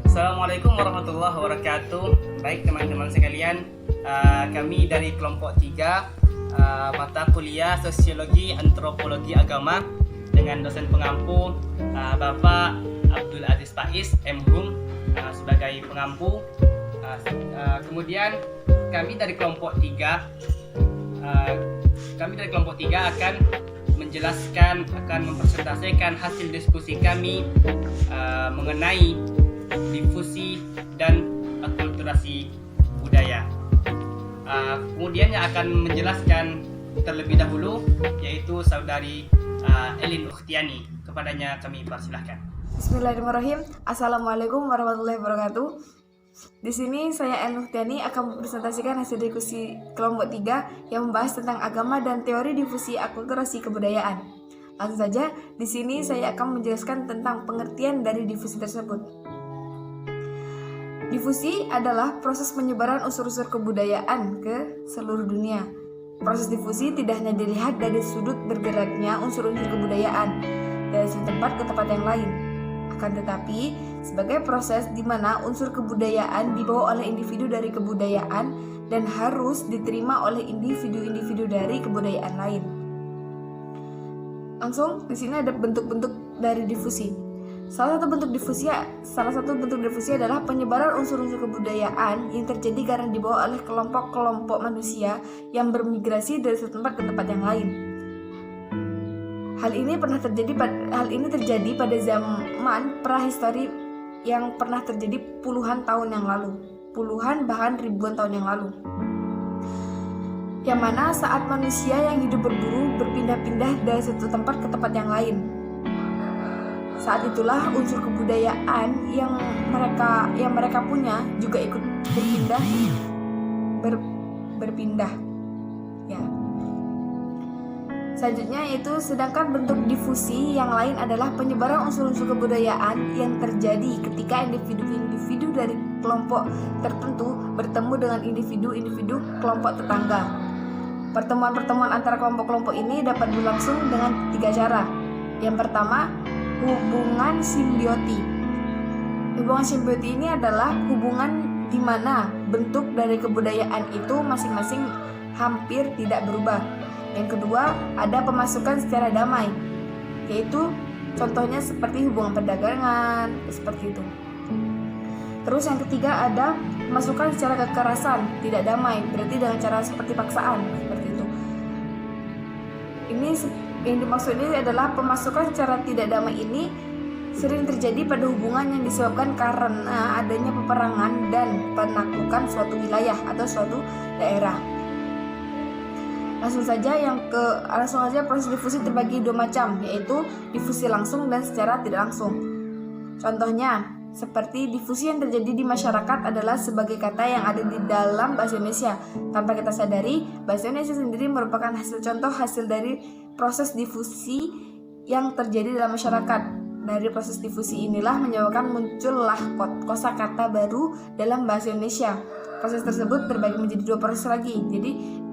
Assalamualaikum warahmatullahi wabarakatuh. Baik teman-teman sekalian, kami dari kelompok 3 mata kuliah Sosiologi Antropologi Agama dengan dosen pengampu Bapak Abdul Aziz Faiz M.Hum sebagai pengampu. Kemudian kami dari kelompok 3 akan menjelaskan, akan mempresentasikan hasil diskusi kami mengenai difusi dan akulturasi budaya. Kemudian yang akan menjelaskan terlebih dahulu yaitu saudari Elin Ukhtiani. Kepadanya kami persilahkan. Bismillahirrahmanirrahim. Assalamualaikum warahmatullahi wabarakatuh. Di sini saya Elin Ukhtiani akan mempresentasikan hasil diskusi kelompok 3 yang membahas tentang agama dan teori difusi akulturasi kebudayaan. Langsung saja, di sini saya akan menjelaskan tentang pengertian dari difusi tersebut. Difusi adalah proses penyebaran unsur-unsur kebudayaan ke seluruh dunia. Proses difusi tidak hanya dilihat dari sudut bergeraknya unsur-unsur kebudayaan dari satu tempat ke tempat yang lain. Akan tetapi, sebagai proses di mana unsur kebudayaan dibawa oleh individu dari kebudayaan dan harus diterima oleh individu-individu dari kebudayaan lain. Langsung di sini ada bentuk-bentuk dari difusi. Salah satu bentuk difusi adalah penyebaran unsur-unsur kebudayaan yang terjadi karena dibawa oleh kelompok-kelompok manusia yang bermigrasi dari satu tempat ke tempat yang lain. Hal ini terjadi pada zaman prahistori yang pernah terjadi puluhan tahun yang lalu, puluhan bahkan ribuan tahun yang lalu. Yang mana saat manusia yang hidup berburu berpindah-pindah dari satu tempat ke tempat yang lain. Saat itulah unsur kebudayaan yang mereka punya juga ikut berpindah. Ya. Selanjutnya yaitu sedangkan bentuk difusi yang lain adalah penyebaran unsur-unsur kebudayaan yang terjadi ketika individu-individu dari kelompok tertentu bertemu dengan individu-individu kelompok tetangga. Pertemuan-pertemuan antara kelompok-kelompok ini dapat berlangsung dengan 3 cara. Yang pertama, hubungan simbioti. Hubungan simbioti ini adalah hubungan di mana bentuk dari kebudayaan itu masing-masing hampir tidak berubah. Yang kedua, ada pemasukan secara damai, yaitu contohnya seperti hubungan perdagangan, seperti itu. Terus yang ketiga ada pemasukan secara kekerasan, tidak damai, berarti dengan cara seperti paksaan, seperti itu. Ini yang dimaksud ini adalah pemasukan secara tidak damai ini sering terjadi pada hubungan yang disebabkan karena adanya peperangan dan penaklukan suatu wilayah atau suatu daerah. Langsung saja proses difusi terbagi 2 macam, yaitu difusi langsung dan secara tidak langsung. Contohnya, seperti difusi yang terjadi di masyarakat adalah sebagai kata yang ada di dalam bahasa Indonesia. Tanpa kita sadari, bahasa Indonesia sendiri merupakan hasil dari proses difusi yang terjadi dalam masyarakat. Dari proses difusi inilah menyebabkan muncullah kosakata baru dalam bahasa Indonesia. Proses tersebut terbagi menjadi 2 proses lagi. Jadi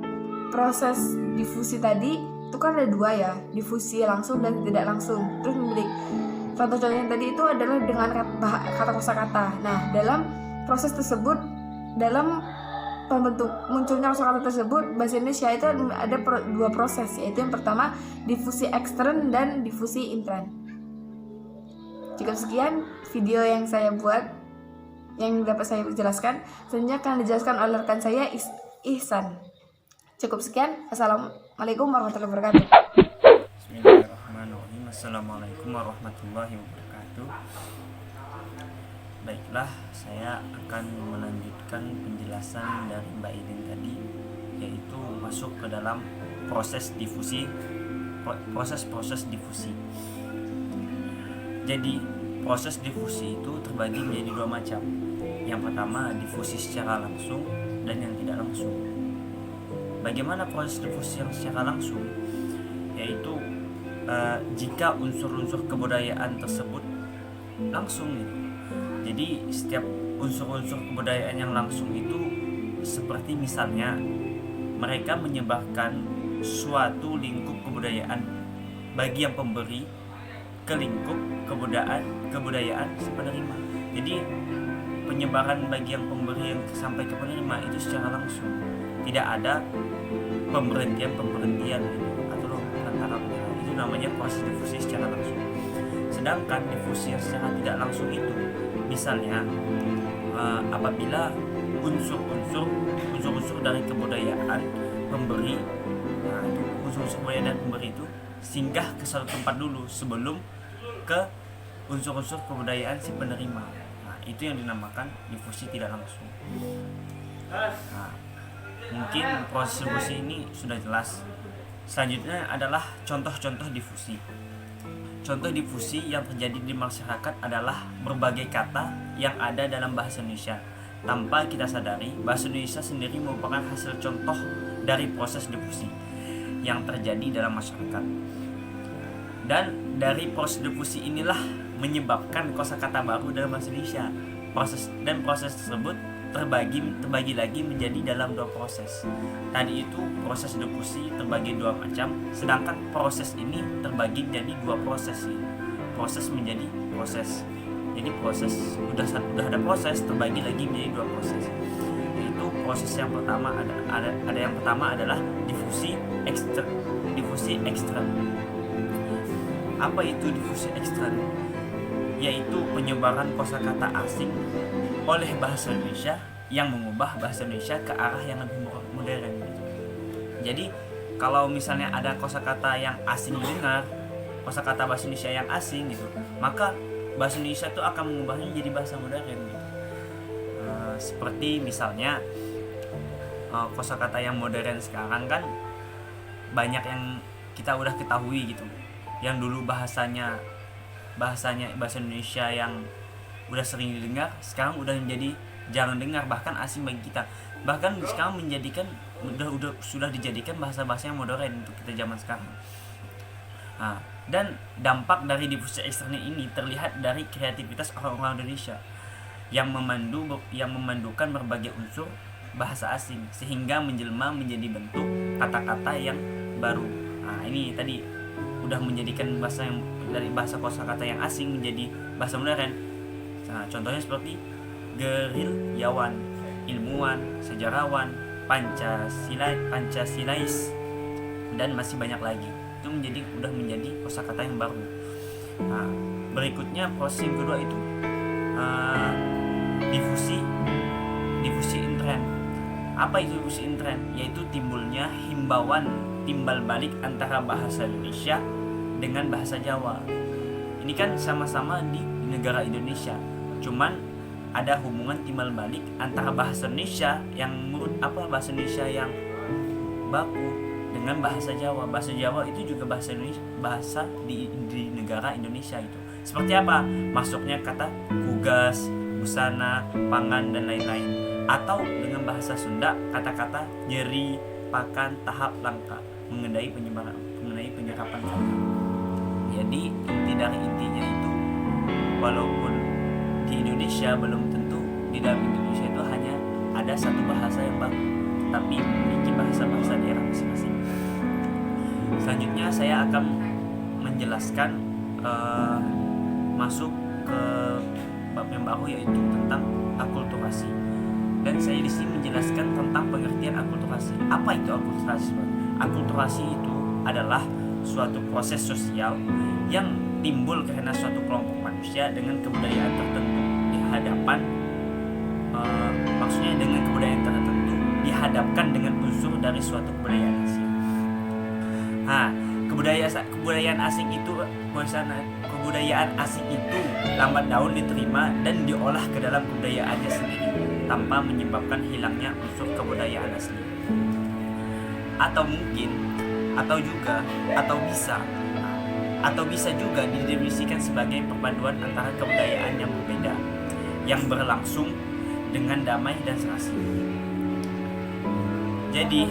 proses difusi tadi itu kan ada 2 ya, difusi langsung dan tidak langsung. Terus memiliki contoh-contoh yang tadi itu adalah dengan kata kosakata. Nah, dalam proses tersebut, dalam pembentuk munculnya kosakata tersebut, bahasa Indonesia itu ada 2 proses, yaitu yang pertama difusi ekstern dan difusi intern. Cukup sekian video yang saya buat, yang dapat saya jelaskan. Selanjutnya akan dijelaskan oleh rekan saya Ihsan. Cukup sekian. Assalamualaikum warahmatullahi wabarakatuh. Bismillahirrahmanirrahim. Assalamualaikum warahmatullahi wabarakatuh. Baiklah, saya akan melanjutkan penjelasan dari Mbak Idin tadi, yaitu masuk ke dalam proses difusi, proses difusi. Jadi proses difusi itu terbagi menjadi 2 macam. Yang pertama difusi secara langsung dan yang tidak langsung. Bagaimana proses difusi yang secara langsung? Yaitu jika unsur-unsur kebudayaan tersebut langsung gitu. Jadi setiap unsur-unsur kebudayaan yang langsung itu seperti misalnya mereka menyebarkan suatu lingkup kebudayaan bagi yang pemberi ke lingkup kebudayaan si penerima. Jadi penyebaran bagi yang pemberi yang sampai ke penerima itu secara langsung, tidak ada pemberhentian atau antara penerima. Itu namanya proses difusi secara langsung. Sedangkan difusi yang secara tidak langsung itu misalnya apabila unsur-unsur dari kebudayaan pemberi, itu unsur-unsur kebudayaan dan pemberi itu singgah ke suatu tempat dulu sebelum ke unsur-unsur kebudayaan si penerima. Nah, itu yang dinamakan difusi tidak langsung. Nah, mungkin proses difusi ini sudah jelas. Selanjutnya adalah contoh-contoh difusi. Contoh difusi yang terjadi di masyarakat adalah berbagai kata yang ada dalam bahasa Indonesia. Tanpa kita sadari, bahasa Indonesia sendiri merupakan hasil contoh dari proses difusi yang terjadi dalam masyarakat. Dan dari proses difusi inilah menyebabkan kosakata baru dalam bahasa Indonesia. Proses tersebut terbagi lagi menjadi dalam dua proses. Tadi itu proses difusi terbagi dua macam, sedangkan proses ini terbagi menjadi dua proses. Proses menjadi proses. Jadi proses udah ada proses terbagi lagi menjadi dua proses. Yaitu proses yang pertama ada yang pertama adalah difusi ekstern. Apa itu difusi ekstern? Yaitu penyebaran kosakata asing oleh bahasa Indonesia yang mengubah bahasa Indonesia ke arah yang lebih modern. Jadi kalau misalnya ada kosakata yang asing didengar, kosakata bahasa Indonesia yang asing gitu, maka bahasa Indonesia itu akan mengubahnya jadi bahasa modern gitu. Seperti misalnya kosakata yang modern sekarang kan banyak yang kita udah ketahui gitu. Yang dulu bahasa Indonesia yang udah sering didengar, sekarang udah menjadi jarang dengar, bahkan asing bagi kita. Bahkan sekarang sudah dijadikan bahasa-bahasa yang modern untuk kita zaman sekarang. Nah, dan dampak dari difusi ekstern ini terlihat dari kreativitas orang-orang Indonesia yang memandukan berbagai unsur bahasa asing sehingga menjelma menjadi bentuk kata-kata yang baru. Nah, ini tadi udah menjadikan bahasa yang dari bahasa kosakata yang asing menjadi bahasa modern. Nah, contohnya seperti gerilyawan, ilmuwan, sejarawan, Pancasilais, dan masih banyak lagi. Itu udah menjadi kosakata yang baru. Nah, berikutnya proses yang kedua itu difusi intern. Apa itu difusi intern? Yaitu timbulnya timbal balik antara bahasa Indonesia dengan bahasa Jawa. Ini kan sama-sama di negara Indonesia, cuman ada hubungan timbal balik antara bahasa Indonesia bahasa Indonesia yang baku dengan bahasa Jawa. Bahasa Jawa itu juga bahasa Indonesia, bahasa di negara Indonesia itu. Seperti apa? Masuknya kata kugas, busana, pangan, dan lain-lain. Atau dengan bahasa Sunda, kata-kata nyeri, pakan, tahap, langka, mengenai penyerapan kata. Jadi inti dari intinya itu, walaupun di Indonesia belum tentu di dalam Indonesia itu hanya ada satu bahasa yang baku, tapi memiliki bahasa-bahasa daerah masing-masing. Selanjutnya saya akan menjelaskan masuk ke bab yang baru, yaitu tentang akulturasi. Dan saya di sini menjelaskan tentang pengertian akulturasi. Apa itu akulturasi? Akulturasi itu adalah suatu proses sosial yang timbul karena suatu kelompok manusia dengan kebudayaan tertentu dihadapkan, maksudnya dengan kebudayaan tertentu dihadapkan dengan unsur dari suatu kebudayaan asing. Nah, kebudayaan asing itu lambat laun diterima dan diolah ke dalam kebudayaannya sendiri tanpa menyebabkan hilangnya unsur kebudayaan asli. Atau bisa juga didefinisikan sebagai perpaduan antara kebudayaan yang berbeda yang berlangsung dengan damai dan serasi. Jadi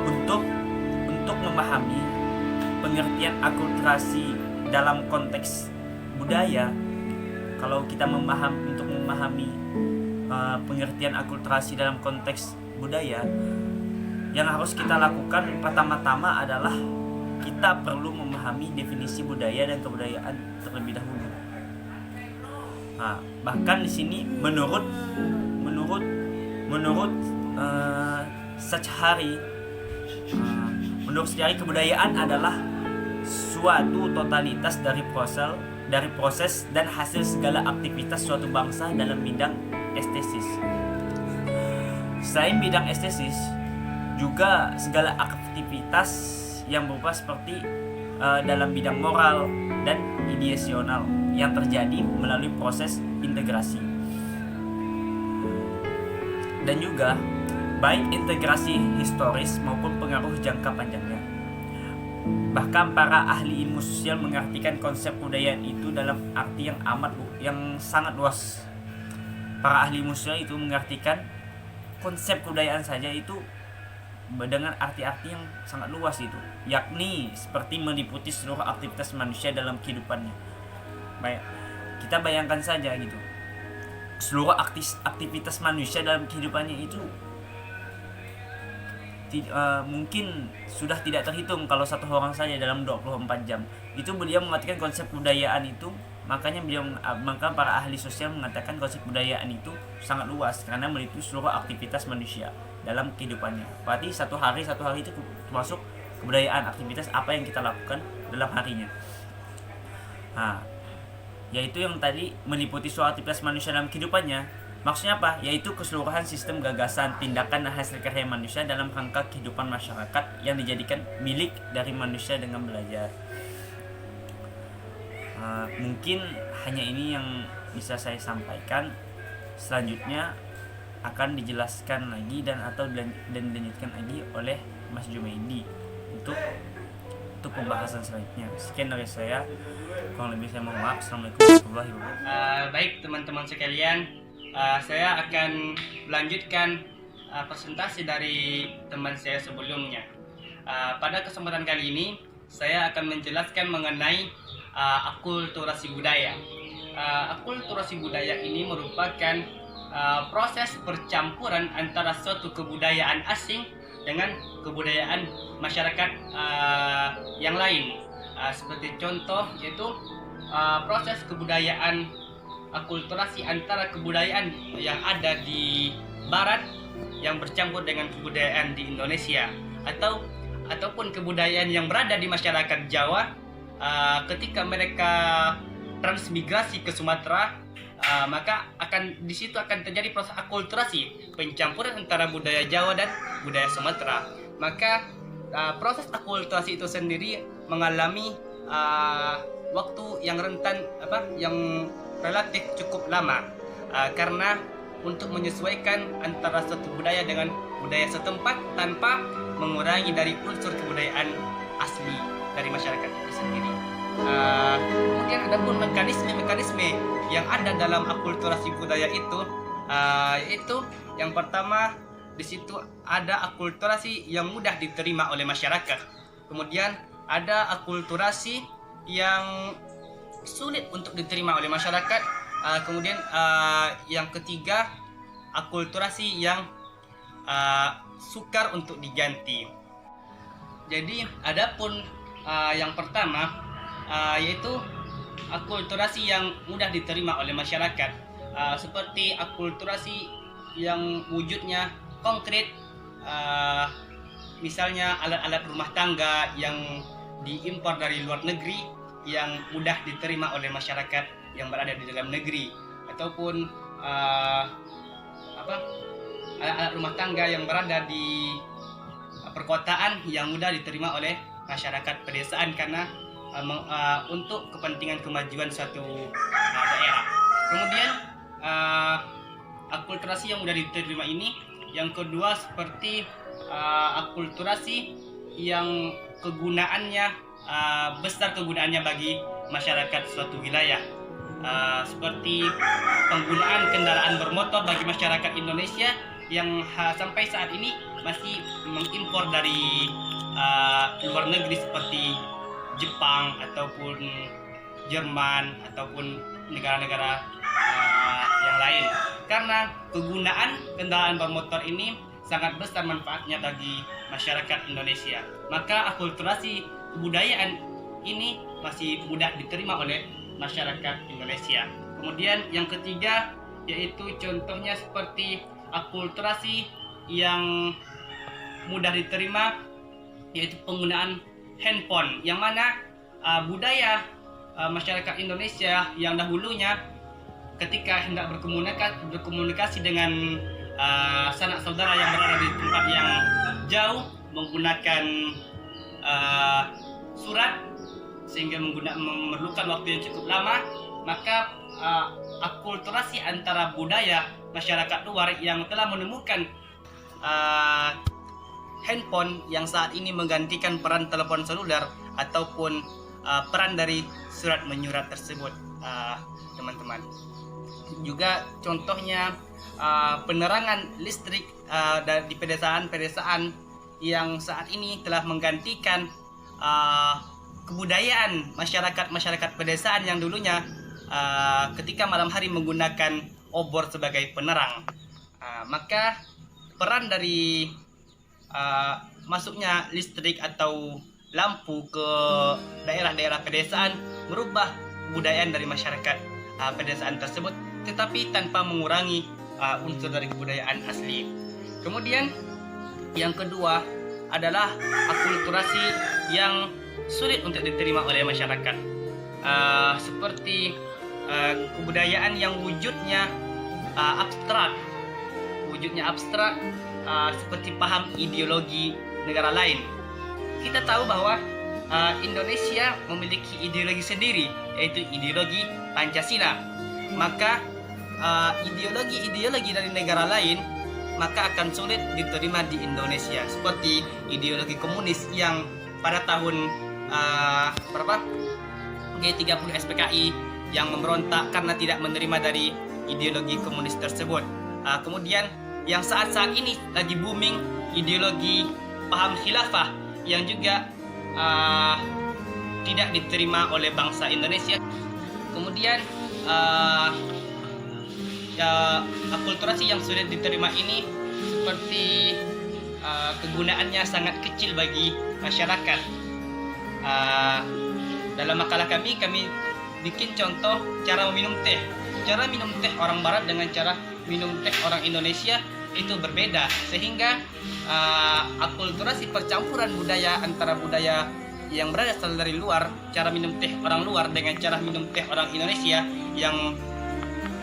untuk memahami pengertian akulturasi dalam konteks budaya, kalau kita memahami pengertian akulturasi dalam konteks budaya, yang harus kita lakukan pertama-tama adalah kita perlu memahami definisi budaya dan kebudayaan terlebih dahulu. Nah, bahkan di sini menurut Sachari, menurut Sachari kebudayaan adalah suatu totalitas dari proses dan hasil segala aktivitas suatu bangsa dalam bidang estesis. Selain bidang estesis, juga segala aktivitas yang berupa seperti dalam bidang moral dan ideasional yang terjadi melalui proses integrasi. Dan juga baik integrasi historis maupun pengaruh jangka panjangnya. Bahkan para ahli ilmu sosial mengartikan konsep kebudayaan itu dalam arti yang sangat luas. Para ahli ilmu sosial itu mengartikan konsep kebudayaan saja itu dengan arti-arti yang sangat luas itu, yakni seperti meliputi seluruh aktivitas manusia dalam kehidupannya. Baik, kita bayangkan saja gitu. Seluruh aktivitas manusia dalam kehidupannya itu mungkin sudah tidak terhitung kalau satu orang saja dalam 24 jam. Itu beliau mengartikan konsep kebudayaan itu, maka para ahli sosial mengatakan konsep kebudayaan itu sangat luas karena meliputi seluruh aktivitas manusia dalam kehidupannya. Berarti satu hari itu termasuk kebudayaan, aktivitas apa yang kita lakukan dalam harinya. Nah, yaitu yang tadi meliputi seluruh aktivitas manusia dalam kehidupannya. Maksudnya apa? Yaitu keseluruhan sistem gagasan, tindakan, dan hasil karya manusia dalam rangka kehidupan masyarakat yang dijadikan milik dari manusia dengan belajar. Mungkin hanya ini yang bisa saya sampaikan. Selanjutnya akan dijelaskan lagi dan dilanjutkan lagi oleh Mas Jumaidi untuk pembahasan selanjutnya. Sekian dari saya. Kurang lebih saya mohon maaf. Assalamualaikum warahmatullahi wabarakatuh. Baik teman-teman sekalian, saya akan melanjutkan presentasi dari teman saya sebelumnya. Pada kesempatan kali ini saya akan menjelaskan mengenai akulturasi budaya. Akulturasi budaya ini merupakan proses percampuran antara suatu kebudayaan asing dengan kebudayaan masyarakat yang lain. Seperti contoh yaitu proses kebudayaan akulturasi antara kebudayaan yang ada di barat yang bercampur dengan kebudayaan di Indonesia ataupun kebudayaan yang berada di masyarakat Jawa ketika mereka transmigrasi ke Sumatera, maka di situ akan terjadi proses akulturasi, pencampuran antara budaya Jawa dan budaya Sumatera. Maka proses akulturasi itu sendiri mengalami waktu yang yang relatif cukup lama, karena untuk menyesuaikan antara satu budaya dengan budaya setempat tanpa mengurangi dari unsur kebudayaan asli dari masyarakat itu sendiri. Kemudian ada pun mekanisme yang ada dalam akulturasi budaya itu, yaitu yang pertama di situ ada akulturasi yang mudah diterima oleh masyarakat. Kemudian ada akulturasi yang sulit untuk diterima oleh masyarakat. Kemudian yang ketiga, akulturasi yang sukar untuk diganti. Jadi adapun yang pertama yaitu akulturasi yang mudah diterima oleh masyarakat, seperti akulturasi yang wujudnya konkret, misalnya alat-alat rumah tangga yang diimpor dari luar negeri yang mudah diterima oleh masyarakat yang berada di dalam negeri, ataupun alat-alat rumah tangga yang berada di perkotaan yang mudah diterima oleh masyarakat pedesaan karena untuk kepentingan kemajuan suatu daerah. Kemudian akulturasi yang mudah diterima ini, yang kedua seperti akulturasi yang kegunaannya besar kegunaannya bagi masyarakat suatu wilayah, seperti penggunaan kendaraan bermotor bagi masyarakat Indonesia yang sampai saat ini masih mengimpor dari luar negeri seperti Jepang ataupun Jerman ataupun negara-negara yang lain, karena kegunaan kendaraan bermotor ini sangat besar manfaatnya bagi masyarakat Indonesia. Maka akulturasi kebudayaan ini masih mudah diterima oleh masyarakat Indonesia. Kemudian yang ketiga yaitu contohnya seperti akulturasi yang mudah diterima, yaitu penggunaan handphone, yang mana budaya masyarakat Indonesia yang dahulunya ketika hendak berkomunikasi dengan sanak saudara yang berada di tempat yang jauh menggunakan surat, sehingga memerlukan waktu yang cukup lama, maka akulturasi antara budaya masyarakat luar yang telah menemukan handphone yang saat ini menggantikan peran telepon seluler ataupun peran dari surat menyurat tersebut, teman-teman. Juga contohnya penerangan listrik di pedesaan-pedesaan yang saat ini telah menggantikan kebudayaan masyarakat pedesaan yang dulunya ketika malam hari menggunakan obor sebagai penerang. Maka peran dari masuknya listrik atau lampu ke daerah-daerah pedesaan merubah kebudayaan dari masyarakat pedesaan tersebut, tetapi tanpa mengurangi unsur dari kebudayaan asli. Kemudian yang kedua adalah akulturasi yang sulit untuk diterima oleh masyarakat, seperti kebudayaan yang wujudnya abstrak, seperti paham ideologi negara lain. Kita tahu bahwa Indonesia memiliki ideologi sendiri, yaitu ideologi Pancasila. Maka ideologi dari negara lain maka akan sulit diterima di Indonesia, seperti ideologi komunis yang pada tahun G30 SPKI yang memberontak karena tidak menerima dari ideologi komunis tersebut. Kemudian yang saat-saat ini lagi booming ideologi paham khilafah yang juga tidak diterima oleh bangsa Indonesia. Kemudian akulturasi yang sulit diterima ini seperti kegunaannya sangat kecil bagi masyarakat. Dalam makalah kami bikin contoh cara meminum teh. Cara minum teh orang barat dengan cara minum teh orang Indonesia itu berbeda, sehingga akulturasi percampuran budaya antara budaya yang berasal dari luar, cara minum teh orang luar dengan cara minum teh orang Indonesia, yang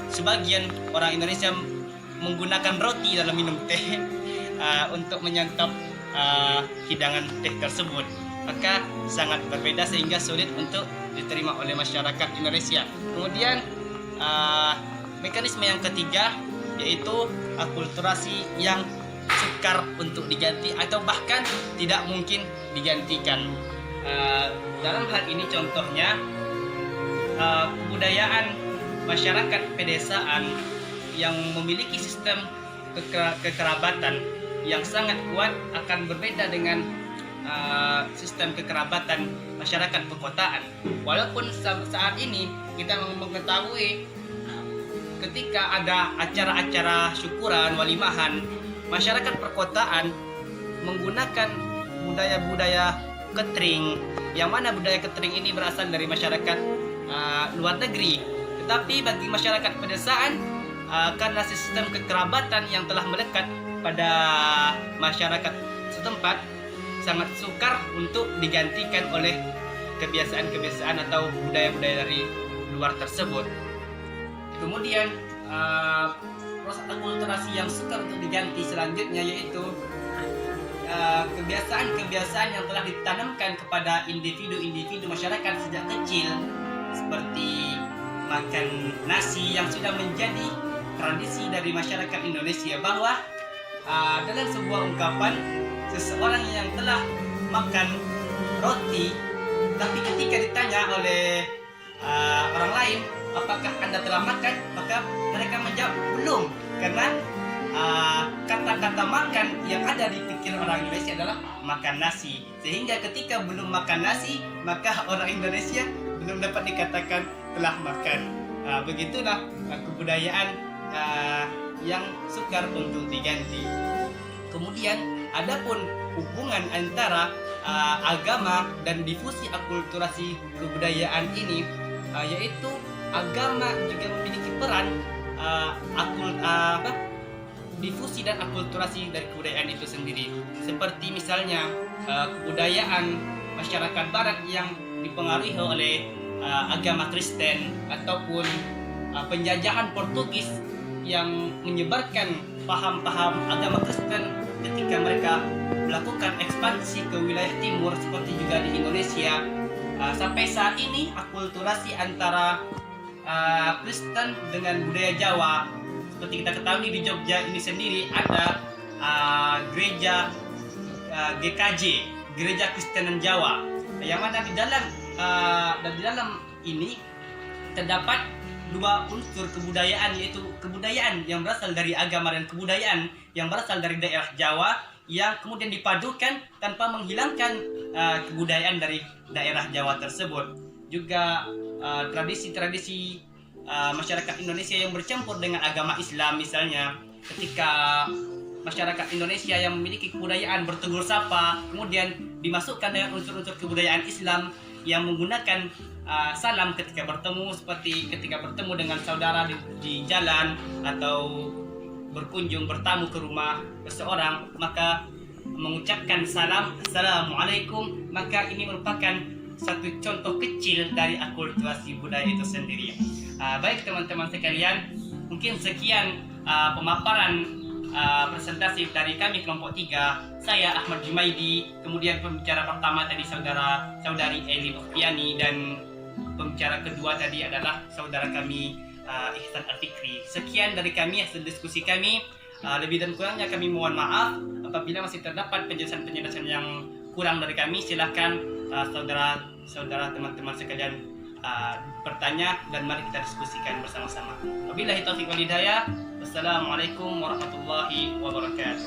sebagian orang Indonesia menggunakan roti dalam minum teh untuk menyantap hidangan teh tersebut, maka sangat berbeda sehingga sulit untuk diterima oleh masyarakat Indonesia. Kemudian mekanisme yang ketiga yaitu akulturasi yang sukar untuk diganti atau bahkan tidak mungkin digantikan. Dalam hal ini contohnya kebudayaan masyarakat pedesaan yang memiliki sistem kekerabatan yang sangat kuat akan berbeda dengan sistem kekerabatan masyarakat perkotaan. Walaupun saat ini kita mengetahui ketika ada acara-acara syukuran, walimahan, masyarakat perkotaan menggunakan budaya-budaya catering, yang mana budaya catering ini berasal dari masyarakat luar negeri. Tetapi bagi masyarakat pedesaan, karena sistem kekerabatan yang telah melekat pada masyarakat setempat, sangat sukar untuk digantikan oleh kebiasaan-kebiasaan atau budaya-budaya dari luar tersebut. Kemudian proses akulturasi yang sukar untuk diganti selanjutnya yaitu kebiasaan-kebiasaan yang telah ditanamkan kepada individu-individu masyarakat sejak kecil, seperti makan nasi yang sudah menjadi tradisi dari masyarakat Indonesia, bahwa dalam sebuah ungkapan, seseorang yang telah makan roti tapi ketika ditanya oleh orang lain, apakah Anda telah makan? Maka mereka menjawab belum, karena kata-kata makan yang ada di pikir orang Indonesia adalah makan nasi, sehingga ketika belum makan nasi maka orang Indonesia belum dapat dikatakan telah makan. Begitulah kebudayaan yang sukar untuk diganti. Kemudian adapun hubungan antara agama dan difusi akulturasi kebudayaan ini, yaitu agama juga memiliki peran difusi dan akulturasi dari kebudayaan itu sendiri. Seperti misalnya kebudayaan masyarakat barat yang dipengaruhi oleh agama Kristen ataupun penjajahan Portugis yang menyebarkan paham-paham agama Kristen ketika mereka melakukan ekspansi ke wilayah timur seperti juga di Indonesia. Sampai saat ini akulturasi antara Kristen dengan budaya Jawa, seperti kita ketahui di Jogja ini sendiri ada gereja GKJ, Gereja Kristen Jawa, yang mana di dalam ini terdapat dua unsur kebudayaan, yaitu kebudayaan yang berasal dari agama dan kebudayaan yang berasal dari daerah Jawa yang kemudian dipadukan tanpa menghilangkan kebudayaan dari daerah Jawa tersebut. Juga tradisi-tradisi masyarakat Indonesia yang bercampur dengan agama Islam, misalnya ketika masyarakat Indonesia yang memiliki kebudayaan bertegur sapa kemudian dimasukkan dengan unsur-unsur kebudayaan Islam yang menggunakan salam ketika bertemu, seperti ketika bertemu dengan saudara di jalan atau berkunjung bertamu ke rumah seseorang, maka mengucapkan salam Assalamualaikum, maka ini merupakan satu contoh kecil dari akulturasi budaya itu sendiri. Baik teman-teman sekalian, mungkin sekian pemaparan presentasi dari kami kelompok 3. Saya Ahmad Jumaidi, kemudian pembicara pertama tadi saudari Eli Oktiani, dan pembicara kedua tadi adalah saudara kami Ihsan Al-Fikri. Sekian dari kami hasil diskusi kami. Lebih dan kurangnya kami mohon maaf. Apabila masih terdapat penjelasan-penjelasan yang kurang dari kami, silakan saudara-saudara teman-teman sekalian bertanya dan mari kita diskusikan bersama-sama. Wabillahi taufiq wal hidayah. Wassalamualaikum warahmatullahi wabarakatuh.